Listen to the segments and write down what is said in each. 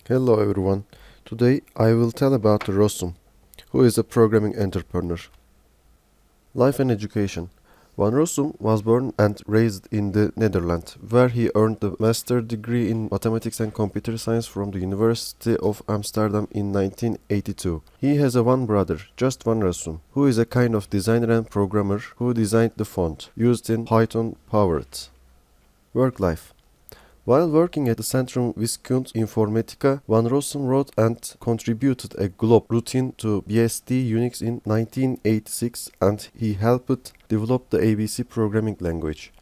Hello everyone. Today I will tell about Rossum, who is a programming entrepreneur. Life and education. Van Rossum was born and raised in the Netherlands, where he earned a master's degree in mathematics and computer science from the University of Amsterdam in 1982. He has a one brother, just Van Rossum, who is a kind of designer and programmer who designed the font used in Python powered. Work life. While working at the Centrum Wiskunde Informatica, Van Rossum wrote and contributed a globe routine to BSD Unix in 1986 and he helped develop the ABC programming language.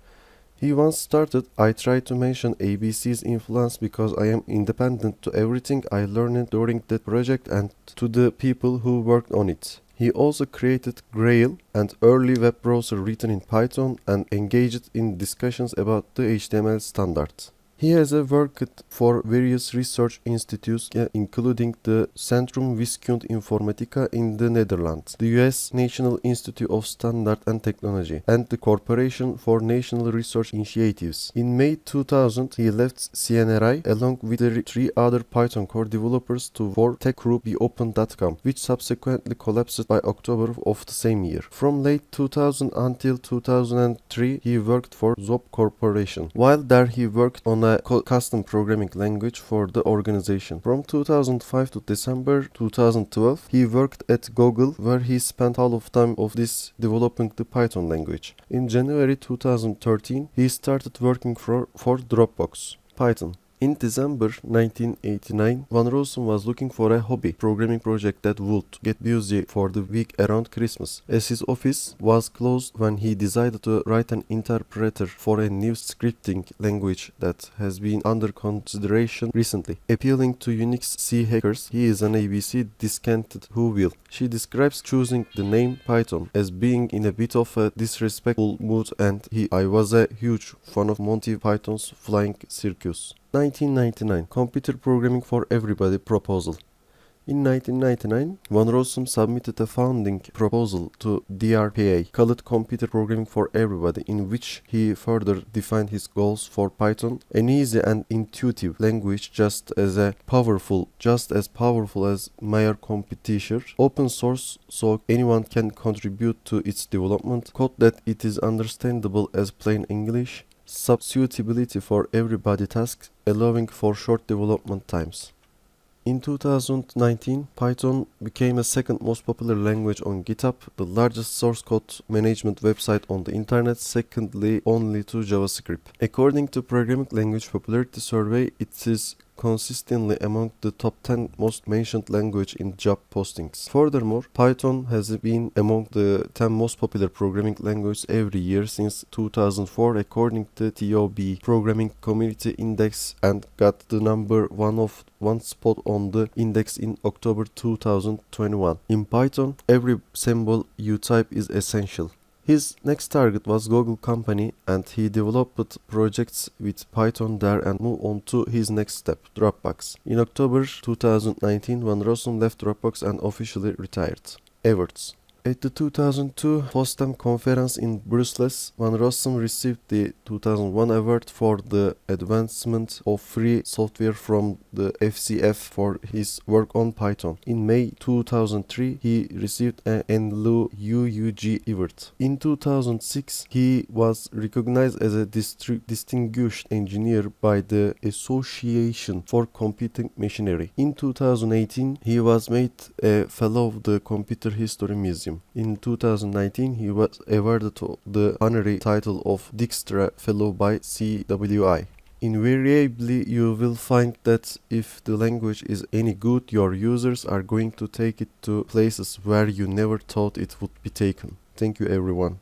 He once started, I try to mention ABC's influence because I am independent to everything I learned during that project and to the people who worked on it. He also created Grail, an early web browser written in Python and engaged in discussions about the HTML standards. He has worked for various research institutes, including the Centrum Wiskunde Informatica in the Netherlands, the US National Institute of Standard and Technology, and the Corporation for National Research Initiatives. In May 2000, he left CNRI along with the three other Python core developers to form tech group beopen.com, which subsequently collapsed by October of the same year. From late 2000 until 2003, he worked for Zob Corporation. While there, he worked on a custom programming language for the organization. From 2005 to December 2012, he worked at Google, where he spent all of time of this developing the Python language. In January 2013, he started working for Dropbox. Python. In December 1989, Van Rossum was looking for a hobby programming project that would get busy for the week around Christmas, as his office was closed when he decided to write an interpreter for a new scripting language that has been under consideration recently. Appealing to Unix C hackers, he is an ABC discontent who will. She describes choosing the name Python as being in a bit of a disrespectful mood and I was a huge fan of Monty Python's Flying Circus. 1999 Computer Programming for Everybody proposal. In 1999, Van Rossum submitted a founding proposal to DRPA called Computer Programming for Everybody, in which he further defined his goals for Python, an easy and intuitive language just as powerful as mere competition, open source so anyone can contribute to its development, code that it is understandable as plain English, substitutability for everybody tasks, allowing for short development times. In 2019, Python became a second most popular language on GitHub, the largest source code management website on the internet, secondly only to JavaScript. According to Programming Language Popularity Survey, it is consistently among the top 10 most mentioned language in job postings. Furthermore, Python has been among the 10 most popular programming languages every year since 2004 according to TOB Programming Community Index and got the number one spot on the index in October 2021. In Python, every symbol you type is essential. His next target was Google company and he developed projects with Python there and moved on to his next step, Dropbox. In October 2019, Van Rossum left Dropbox and officially retired. Awards. At the 2002 FOSDEM conference in Brussels, Van Rossum received the 2001 award for the advancement of free software from the FCF for his work on Python. In May 2003, he received an NLU UUG award. In 2006, he was recognized as a distinguished engineer by the Association for Computing Machinery. In 2018, he was made a fellow of the Computer History Museum. In 2019, he was awarded the honorary title of Dijkstra Fellow by CWI. Invariably, you will find that if the language is any good, your users are going to take it to places where you never thought it would be taken. Thank you, everyone.